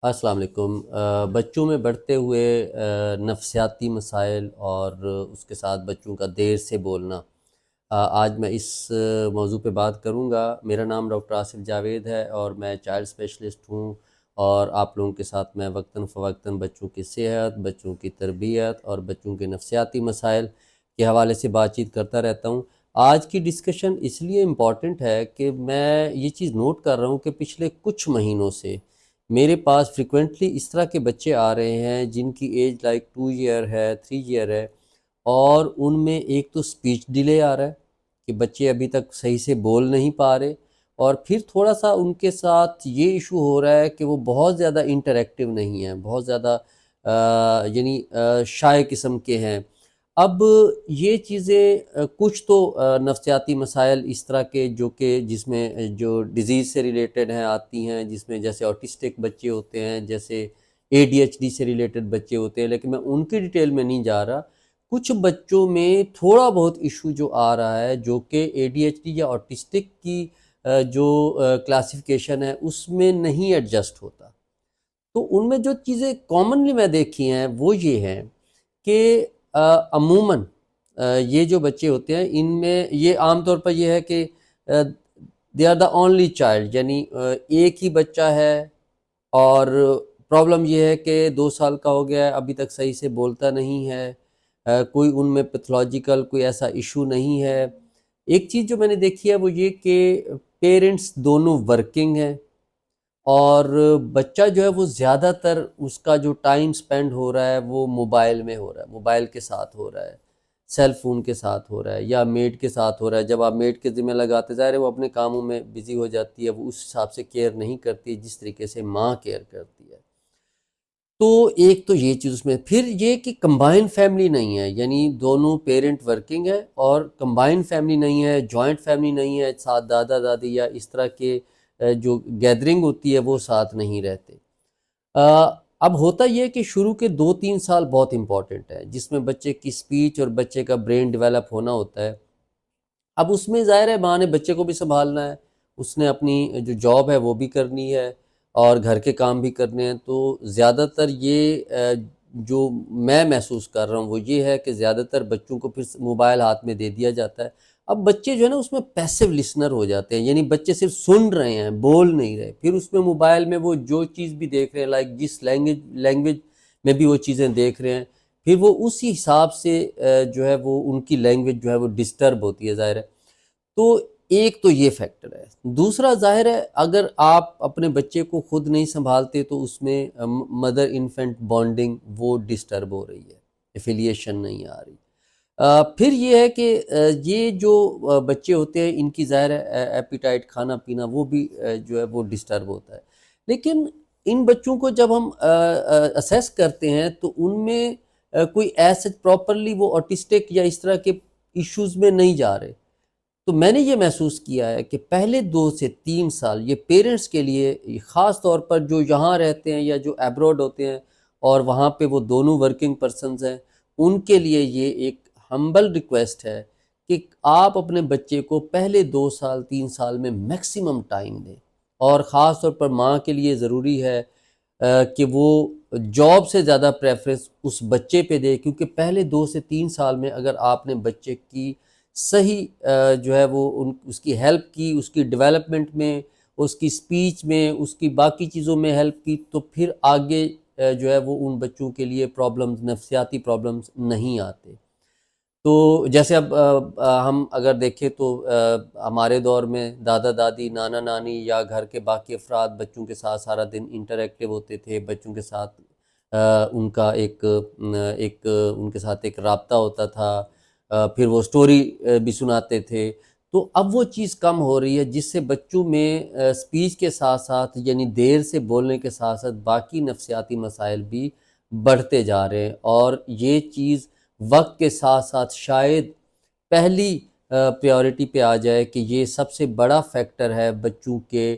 السلام علیکم۔ بچوں میں بڑھتے ہوئے نفسیاتی مسائل اور اس کے ساتھ بچوں کا دیر سے بولنا، آج میں اس موضوع پہ بات کروں گا۔ میرا نام ڈاکٹر آصف جاوید ہے اور میں چائلڈ اسپیشلسٹ ہوں، اور آپ لوگوں کے ساتھ میں وقتاً فوقتاً بچوں کی صحت، بچوں کی تربیت اور بچوں کے نفسیاتی مسائل کے حوالے سے بات چیت کرتا رہتا ہوں۔ آج کی ڈسکشن اس لیے امپورٹنٹ ہے کہ میں یہ چیز نوٹ کر رہا ہوں کہ پچھلے کچھ مہینوں سے میرے پاس فریکوینٹلی اس طرح کے بچے آ رہے ہیں جن کی ایج لائک 2 ایئر ہے، 3 ایئر ہے، اور ان میں ایک تو سپیچ ڈیلے آ رہا ہے کہ بچے ابھی تک صحیح سے بول نہیں پا رہے، اور پھر تھوڑا سا ان کے ساتھ یہ ایشو ہو رہا ہے کہ وہ بہت زیادہ انٹریکٹیو نہیں ہیں، بہت زیادہ شائع قسم کے ہیں۔ اب یہ چیزیں کچھ تو نفسیاتی مسائل اس طرح کے جس میں جو ڈیزیز سے ریلیٹڈ ہیں آتی ہیں، جس میں جیسے آٹسٹک بچے ہوتے ہیں، جیسے ADHD سے ریلیٹڈ بچے ہوتے ہیں، لیکن میں ان کی ڈیٹیل میں نہیں جا رہا۔ کچھ بچوں میں تھوڑا بہت ایشو جو آ رہا ہے جو کہ ADHD یا آٹسٹک کی جو کلاسیفیکیشن ہے اس میں نہیں ایڈجسٹ ہوتا۔ تو ان میں جو چیزیں کامنلی میں دیکھی ہیں وہ یہ ہیں کہ عموماً یہ جو بچے ہوتے ہیں ان میں یہ عام طور پر یہ ہے کہ they are the only child, یعنی ایک ہی بچہ ہے، اور پرابلم یہ ہے کہ 2 سال کا ہو گیا ہے، ابھی تک صحیح سے بولتا نہیں ہے، کوئی ان میں پیتھولوجیکل کوئی ایسا ایشو نہیں ہے۔ ایک چیز جو میں نے دیکھی ہے وہ یہ کہ پیرنٹس دونوں ورکنگ ہیں، اور بچہ جو ہے وہ زیادہ تر اس کا جو ٹائم سپینڈ ہو رہا ہے وہ موبائل میں ہو رہا ہے، موبائل کے ساتھ ہو رہا ہے، سیل فون کے ساتھ ہو رہا ہے، یا میڈ کے ساتھ ہو رہا ہے۔ جب آپ میڈ کے ذمہ لگاتے، ظاہر ہے وہ اپنے کاموں میں بزی ہو جاتی ہے، وہ اس حساب سے کیئر نہیں کرتی جس طریقے سے ماں کیئر کرتی ہے۔ تو ایک تو یہ چیز اس میں، پھر یہ کہ کمبائن فیملی نہیں ہے، یعنی دونوں پیرنٹ ورکنگ ہے اور کمبائن فیملی نہیں ہے، جوائنٹ فیملی نہیں ہے، ساتھ دادا دادی یا اس طرح کے جو گیدرنگ ہوتی ہے وہ ساتھ نہیں رہتے۔ اب ہوتا یہ کہ شروع کے 2-3 سال بہت امپورٹنٹ ہے، جس میں بچے کی سپیچ اور بچے کا برین ڈیولپ ہونا ہوتا ہے۔ اب اس میں ظاہر ہے ماں نے بچے کو بھی سنبھالنا ہے، اس نے اپنی جو جاب ہے وہ بھی کرنی ہے، اور گھر کے کام بھی کرنے ہیں۔ تو زیادہ تر یہ جو میں محسوس کر رہا ہوں وہ یہ ہے کہ زیادہ تر بچوں کو پھر موبائل ہاتھ میں دے دیا جاتا ہے۔ اب بچے جو ہے نا اس میں پیسو لسنر ہو جاتے ہیں، یعنی بچے صرف سن رہے ہیں، بول نہیں رہے۔ پھر اس میں موبائل میں وہ جو چیز بھی دیکھ رہے ہیں، لائک جس لینگویج میں بھی وہ چیزیں دیکھ رہے ہیں، پھر وہ اسی حساب سے جو ہے وہ ان کی لینگویج جو ہے وہ ڈسٹرب ہوتی ہے، ظاہر ہے۔ تو ایک تو یہ فیکٹر ہے۔ دوسرا ظاہر ہے اگر آپ اپنے بچے کو خود نہیں سنبھالتے تو اس میں مدر انفینٹ بانڈنگ وہ ڈسٹرب ہو رہی ہے، ایفیلیشن نہیں آ رہی۔ پھر یہ ہے کہ یہ جو بچے ہوتے ہیں ان کی ظاہر ہے ایپیٹائٹ، کھانا پینا وہ بھی جو ہے وہ ڈسٹرب ہوتا ہے۔ لیکن ان بچوں کو جب ہم اسیس کرتے ہیں تو ان میں کوئی ایسا پراپرلی وہ آٹسٹک یا اس طرح کے ایشوز میں نہیں جا رہے۔ تو میں نے یہ محسوس کیا ہے کہ پہلے 2 سے 3 سال یہ پیرنٹس کے لیے، خاص طور پر جو یہاں رہتے ہیں یا جو ایبروڈ ہوتے ہیں اور وہاں پہ وہ دونوں ورکنگ پرسنز ہیں، ان کے لیے یہ ایک ہمبل ریکویسٹ ہے کہ آپ اپنے بچے کو پہلے 2 سال 3 سال میں میکسیمم ٹائم دیں، اور خاص طور پر ماں کے لیے ضروری ہے کہ وہ جاب سے زیادہ پریفرنس اس بچے پہ دے، کیونکہ پہلے 2 سے 3 سال میں اگر آپ نے بچے کی صحیح جو ہے وہ اس کی ہیلپ کی، اس کی ڈیولپمنٹ میں، اس کی سپیچ میں، اس کی باقی چیزوں میں ہیلپ کی، تو پھر آگے جو ہے وہ ان بچوں کے لیے پرابلمز، نفسیاتی پرابلمز نہیں آتے۔ تو جیسے اب ہم اگر دیکھیں تو ہمارے دور میں دادا دادی، نانا نانی یا گھر کے باقی افراد بچوں کے ساتھ سارا دن انٹریکٹیو ہوتے تھے، بچوں کے ساتھ ان کا ایک ان کے ساتھ ایک رابطہ ہوتا تھا، پھر وہ سٹوری بھی سناتے تھے۔ تو اب وہ چیز کم ہو رہی ہے، جس سے بچوں میں سپیچ کے ساتھ ساتھ، یعنی دیر سے بولنے کے ساتھ ساتھ باقی نفسیاتی مسائل بھی بڑھتے جا رہے ہیں، اور یہ چیز وقت کے ساتھ ساتھ شاید پہلی پریورٹی پہ آ جائے کہ یہ سب سے بڑا فیکٹر ہے بچوں کے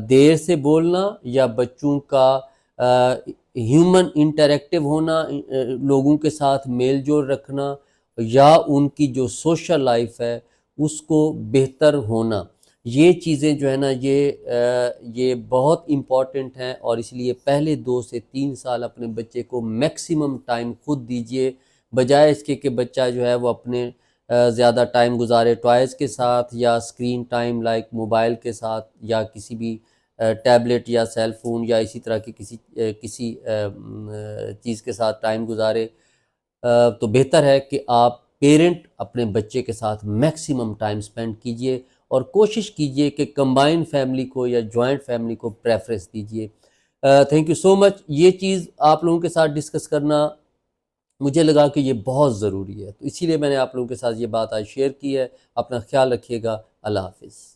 دیر سے بولنا، یا بچوں کا ہیومن انٹریکٹیو ہونا، لوگوں کے ساتھ میل جول رکھنا، یا ان کی جو سوشل لائف ہے اس کو بہتر ہونا۔ یہ چیزیں جو ہے نا یہ بہت امپورٹنٹ ہیں، اور اس لیے پہلے 2 سے 3 سال اپنے بچے کو میکسیمم ٹائم خود دیجئے، بجائے اس کے کہ بچہ جو ہے وہ اپنے زیادہ ٹائم گزارے ٹوائز کے ساتھ یا اسکرین ٹائم لائک موبائل کے ساتھ یا کسی بھی ٹیبلٹ یا سیل فون یا اسی طرح کی کسی چیز کے ساتھ ٹائم گزارے۔ تو بہتر ہے کہ آپ پیرنٹ اپنے بچے کے ساتھ میکسیمم ٹائم سپینڈ کیجئے، اور کوشش کیجئے کہ کمبائن فیملی کو یا جوائنٹ فیملی کو پریفرنس دیجئے۔ تھینک یو سو مچ۔ یہ چیز آپ لوگوں کے ساتھ ڈسکس کرنا مجھے لگا کہ یہ بہت ضروری ہے، تو اسی لیے میں نے آپ لوگوں کے ساتھ یہ بات آج شیئر کی ہے۔ اپنا خیال رکھیے گا۔ اللہ حافظ۔